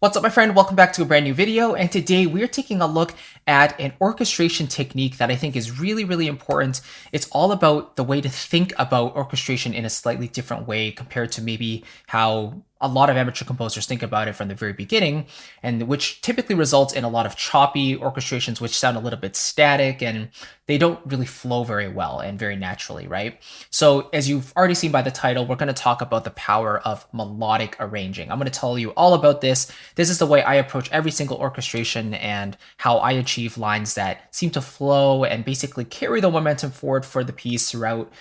What's up, my friend? Welcome back to a brand new video. And today we're taking a look at an orchestration technique that I think is really, really important. It's all about the way to think about orchestration in a slightly different way compared to maybe how a lot of amateur composers think about it from the very beginning, and which typically results in a lot of choppy orchestrations, which sound a little bit static and they don't really flow very well and very naturally, right? So as you've already seen by the title, we're going to talk about the power of melodic arranging. I'm going to tell you all about this. This is the way I approach every single orchestration and how I achieve lines that seem to flow and basically carry the momentum forward for the piece throughout,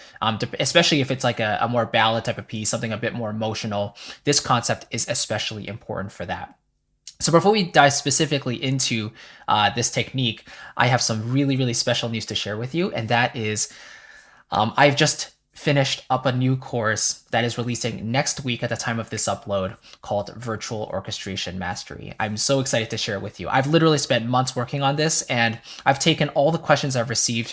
especially if it's like a more ballad type of piece, something a bit more emotional. This concept is especially important for that. So before we dive specifically into this technique, I have some really, really special news to share with you, and that is I've just finished up a new course that is releasing next week at the time of this upload called Virtual Orchestration Mastery. I'm so excited to share it with you. I've literally spent months working on this, and I've taken all the questions I've received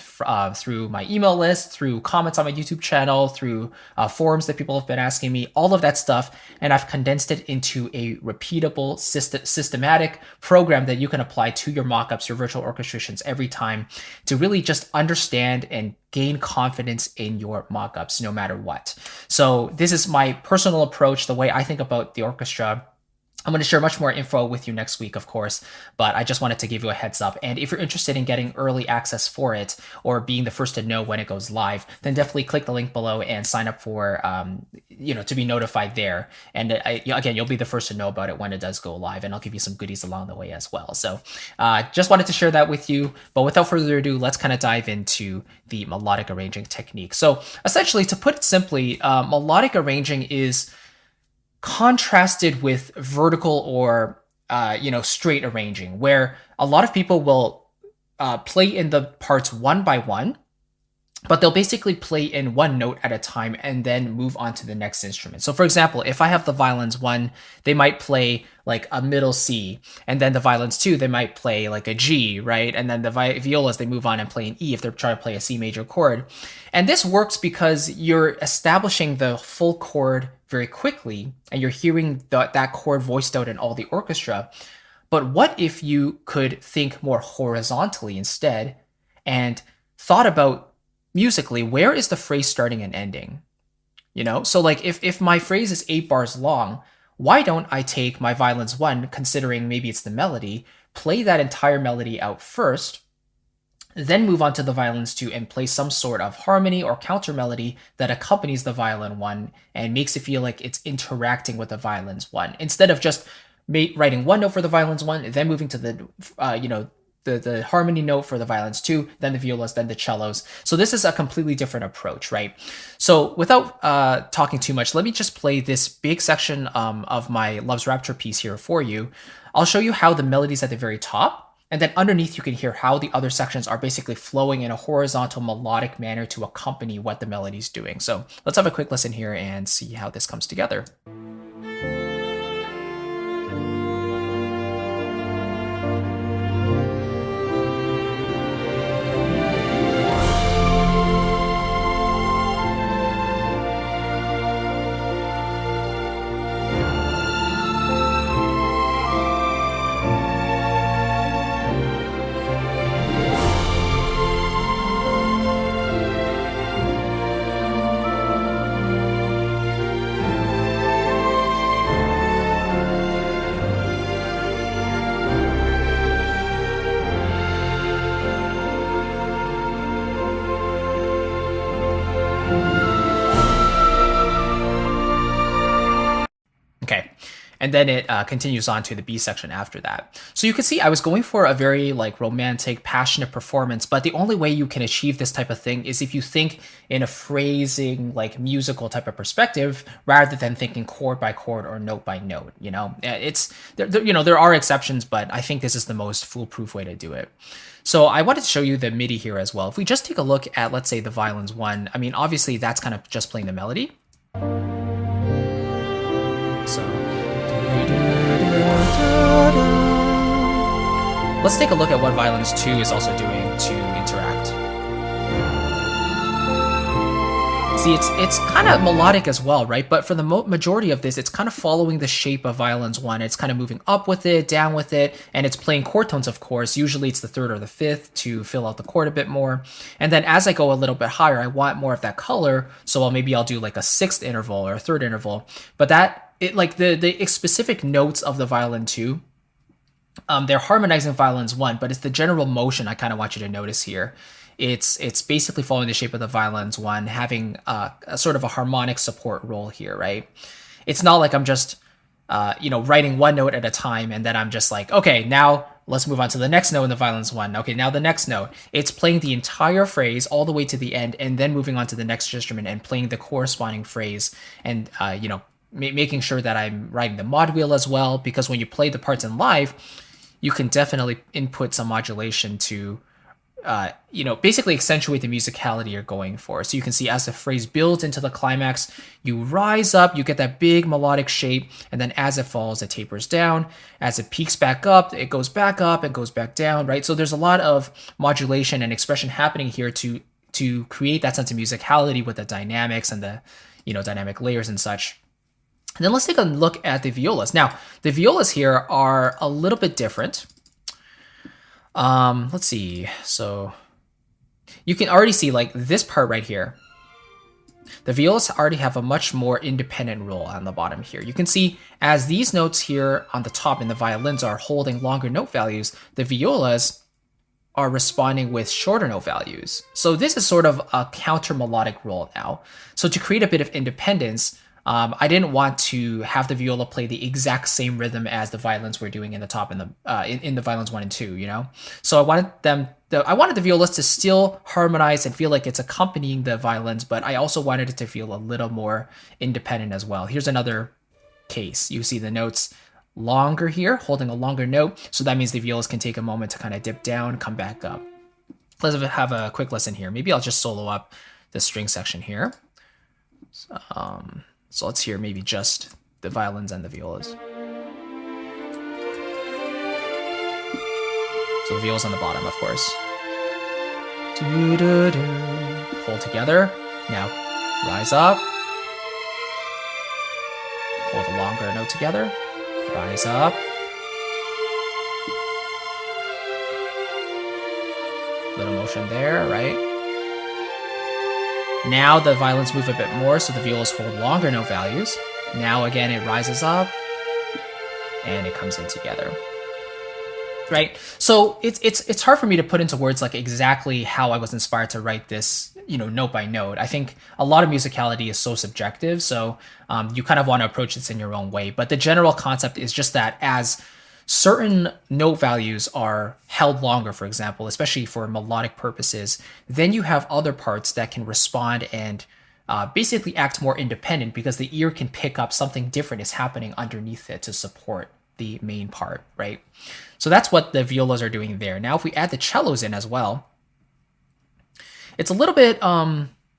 through my email list, through comments on my YouTube channel, through forums that people have been asking me, all of that stuff, and I've condensed it into a repeatable, systematic program that you can apply to your mockups, your virtual orchestrations every time to really just understand and gain confidence in your mockups no matter what. So this is my personal approach, the way I think about the orchestra. I'm going to share much more info with you next week, of course, but I just wanted to give you a heads up. And if you're interested in getting early access for it or being the first to know when it goes live, then definitely click the link below and sign up for, to be notified there. And again, you'll be the first to know about it when it does go live, and I'll give you some goodies along the way as well. So just wanted to share that with you. But without further ado, let's kind of dive into the melodic arranging technique. So essentially, to put it simply, melodic arranging is contrasted with vertical or straight arranging, where a lot of people will play in the parts one by one, but they'll basically play in one note at a time and then move on to the next instrument. So for example, if I have the violins 1, they might play like a middle C, and then the violins 2, they might play like a G, right? And then the violas, they move on and play an E if they're trying to play a C major chord. And this works because you're establishing the full chord very quickly, and you're hearing that chord voiced out in all the orchestra. But what if you could think more horizontally instead and thought about musically, where is the phrase starting and ending? So like if my phrase is 8 bars long, why don't I take my violins 1, considering maybe it's the melody, play that entire melody out first, then move on to the violins 2 and play some sort of harmony or counter melody that accompanies the violin 1 and makes it feel like it's interacting with the violins 1, instead of just writing one note for the violins 1, then moving to the harmony note for the violins 2, then the violas, then the cellos. So this is a completely different approach, right? So without talking too much, let me just play this big section of my Love's Rapture piece here for you. I'll show you how the melody's at the very top, and then underneath you can hear how the other sections are basically flowing in a horizontal melodic manner to accompany what the melody's doing. So let's have a quick listen here and see how this comes together. Okay, and then it continues on to the B section after that. So you can see I was going for a very romantic, passionate performance, but the only way you can achieve this type of thing is if you think in a phrasing, musical type of perspective, rather than thinking chord by chord or note by note. There are exceptions, but I think this is the most foolproof way to do it. So I wanted to show you the MIDI here as well. If we just take a look at, let's say, the violins 1, I mean, obviously that's kind of just playing the melody. So let's take a look at what violins 2 is also doing to interact. See, it's kind of melodic as well, right? But for the majority of this, it's kind of following the shape of violins 1. It's kind of moving up with it, down with it, and it's playing chord tones, of course. Usually it's the 3rd or the 5th to fill out the chord a bit more. And then as I go a little bit higher, I want more of that color, so maybe I'll do like a 6th interval or a 3rd interval. But like the specific notes of the violin 2, they're harmonizing violins 1, but it's the general motion I kind of want you to notice here. It's basically following the shape of the violins 1, having a sort of a harmonic support role here, right? It's not like I'm just, writing one note at a time and then I'm just like, okay, now let's move on to the next note in the violins 1. Okay, now the next note. It's playing the entire phrase all the way to the end and then moving on to the next instrument and playing the corresponding phrase and, making sure that I'm writing the mod wheel as well, because when you play the parts in live, you can definitely input some modulation to basically accentuate the musicality you're going for. So you can see as the phrase builds into the climax, you rise up, you get that big melodic shape, and then as it falls, it tapers down. As it peaks back up, it goes back up and goes back down, right? So there's a lot of modulation and expression happening here to create that sense of musicality with the dynamics and the, dynamic layers and such. And then let's take a look at the violas. Now, the violas here are a little bit different. Let's see. So you can already see like this part right here. The violas already have a much more independent role on the bottom here. You can see as these notes here on the top in the violins are holding longer note values, the violas are responding with shorter note values. So this is sort of a counter melodic role now. So to create a bit of independence, I didn't want to have the viola play the exact same rhythm as the violins were doing in the top in the violins 1 and 2, So I wanted the violas to still harmonize and feel like it's accompanying the violins, but I also wanted it to feel a little more independent as well. Here's another case. You see the notes longer here, holding a longer note, so that means the violas can take a moment to kind of dip down, come back up. Let's have a quick listen here. Maybe I'll just solo up the string section here. So let's hear maybe just the violins and the violas. So the violas on the bottom, of course. Hold together. Now rise up. Hold a longer note together. Rise up. Little motion there, right? Now the violins move a bit more, so the violas hold longer note values. Now again, it rises up and it comes in together. Right? So it's hard for me to put into words like exactly how I was inspired to write this, note by note. I think a lot of musicality is so subjective, so you kind of want to approach this in your own way. But the general concept is just that as certain note values are held longer, for example, especially for melodic purposes, then you have other parts that can respond and basically act more independent because the ear can pick up something different is happening underneath it to support the main part, right? So that's what the violas are doing there. Now, if we add the cellos in as well, it's a little bit,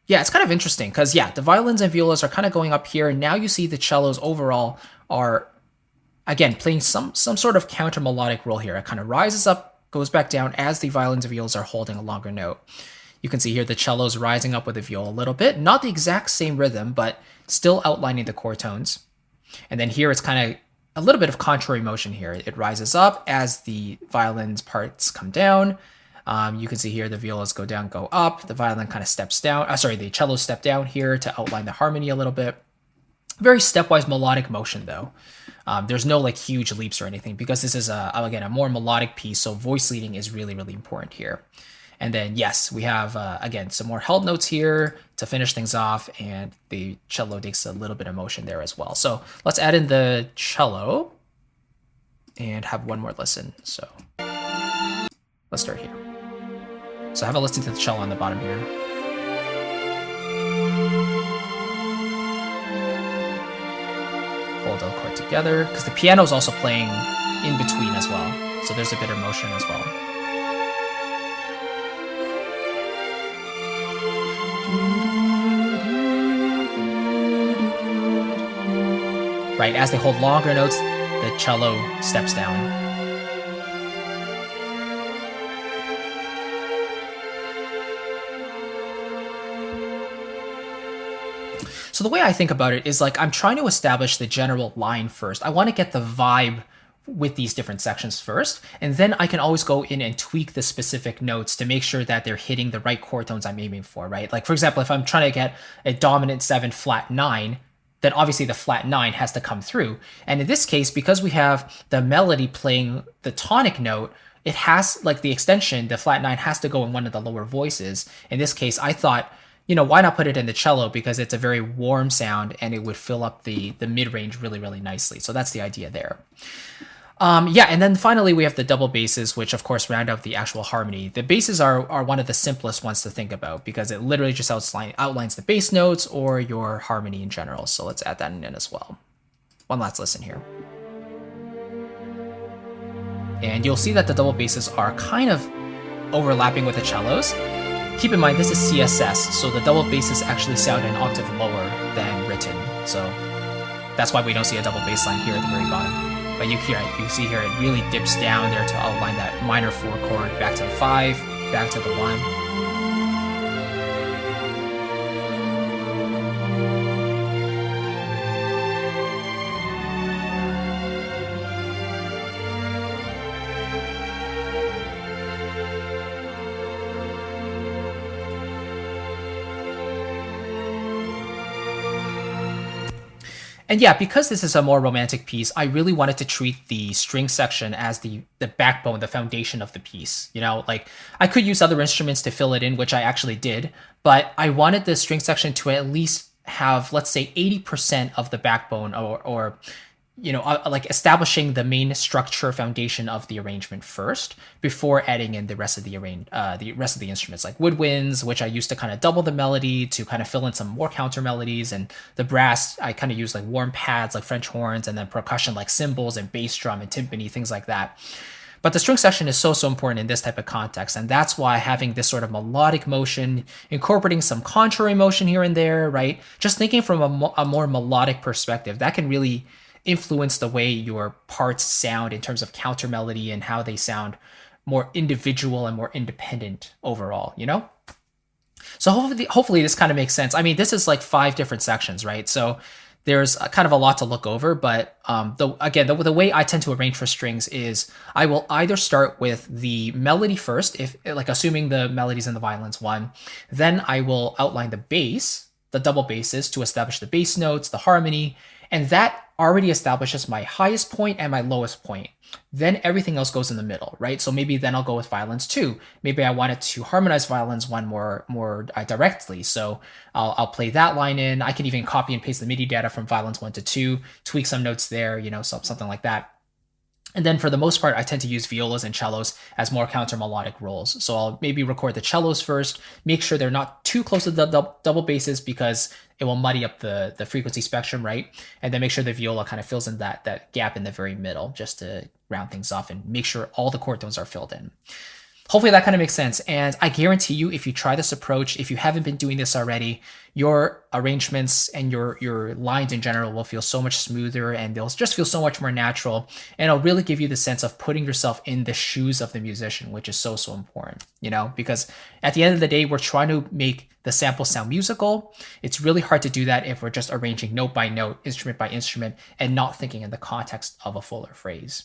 it's kind of interesting because, the violins and violas are kind of going up here. And now you see the cellos overall are, again, playing some sort of counter melodic role here. It kind of rises up, goes back down as the violins and violas are holding a longer note. You can see here the cello's rising up with the viola a little bit. Not the exact same rhythm, but still outlining the chord tones. And then here it's kind of a little bit of contrary motion here. It rises up as the violin's parts come down. You can see here the violas go down, go up. The violin kind of steps down. The cello step down here to outline the harmony a little bit. Very stepwise melodic motion though. There's no like huge leaps or anything because this is again a more melodic piece, so voice leading is really, really important here. And then yes, we have again some more held notes here to finish things off, and the cello takes a little bit of motion there as well. So let's add in the cello and have one more listen. So let's start here. So have a listen to the cello on the bottom here. Hold the chord together because the piano is also playing in between as well, so there's a bit of motion as well. Right, as they hold longer notes, the cello steps down. So the way I think about it is like I'm trying to establish the general line first. I want to get the vibe with these different sections first, and then I can always go in and tweak the specific notes to make sure that they're hitting the right chord tones I'm aiming for, right? Like for example, if I'm trying to get a dominant 7 flat 9, then obviously the flat 9 has to come through. And in this case, because we have the melody playing the tonic note, it has like the extension, the flat 9 has to go in one of the lower voices. In this case, I thought, why not put it in the cello, because it's a very warm sound and it would fill up the mid-range really, really nicely. So that's the idea there. Yeah, and then finally we have the double basses, which of course round out the actual harmony. The basses are one of the simplest ones to think about because it literally just outlines the bass notes or your harmony in general. So let's add that in as well. One last listen here. And you'll see that the double basses are kind of overlapping with the cellos. Keep in mind, this is CSS, so the double basses actually sound an octave lower than written. So that's why we don't see a double bass line here at the very bottom. But you see here, it really dips down there to outline that minor 4 chord, back to the 5, back to the 1. And yeah, because this is a more romantic piece, I really wanted to treat the string section as the backbone, the foundation of the piece. Like I could use other instruments to fill it in, which I actually did, but I wanted the string section to at least have, let's say, 80% of the backbone or like establishing the main structure foundation of the arrangement first before adding in the rest of the instruments, like woodwinds, which I used to kind of double the melody to kind of fill in some more counter melodies, and the brass I kind of use like warm pads like French horns, and then percussion like cymbals and bass drum and timpani, things like that. But the string section is so important in this type of context, and that's why having this sort of melodic motion, incorporating some contrary motion here and there, right? Just thinking from a more melodic perspective, that can really influence the way your parts sound in terms of counter melody and how they sound more individual and more independent overall, So hopefully this kind of makes sense. I mean, this is like 5 different sections, right? So there's kind of a lot to look over, but the way I tend to arrange for strings is I will either start with the melody first, if like assuming the melody's in the violins 1, then I will outline the bass, the double basses to establish the bass notes, the harmony, and that already establishes my highest point and my lowest point. Then everything else goes in the middle, right? So maybe then I'll go with violins 2. Maybe I wanted to harmonize violins 1 more directly. So I'll play that line in. I can even copy and paste the MIDI data from violins 1 to 2, tweak some notes there, something like that. And then for the most part, I tend to use violas and cellos as more counter melodic roles. So I'll maybe record the cellos first, make sure they're not too close to the double basses because it will muddy up the frequency spectrum, right? And then make sure the viola kind of fills in that gap in the very middle just to round things off and make sure all the chord tones are filled in. Hopefully that kind of makes sense. And I guarantee you, if you try this approach, if you haven't been doing this already, your arrangements and your lines in general will feel so much smoother and they'll just feel so much more natural. And it'll really give you the sense of putting yourself in the shoes of the musician, which is so, so important, because at the end of the day, we're trying to make the sample sound musical. It's really hard to do that if we're just arranging note by note, instrument by instrument, and not thinking in the context of a fuller phrase.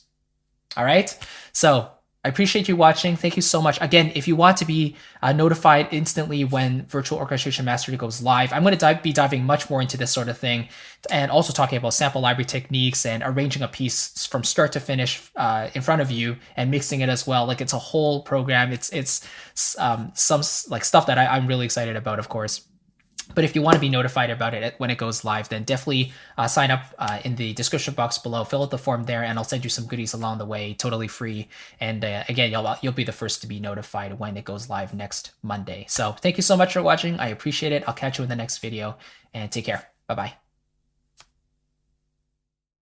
All right. So I appreciate you watching. Thank you so much. Again, if you want to be notified instantly when Virtual Orchestration Mastery goes live, I'm going to be diving much more into this sort of thing and also talking about sample library techniques and arranging a piece from start to finish in front of you and mixing it as well. Like it's a whole program. It's some like stuff that I'm really excited about, of course. But if you want to be notified about it when it goes live, then definitely sign up in the description box below. Fill out the form there, and I'll send you some goodies along the way, totally free. And again, you'll be the first to be notified when it goes live next Monday. So thank you so much for watching. I appreciate it. I'll catch you in the next video, and take care. Bye-bye.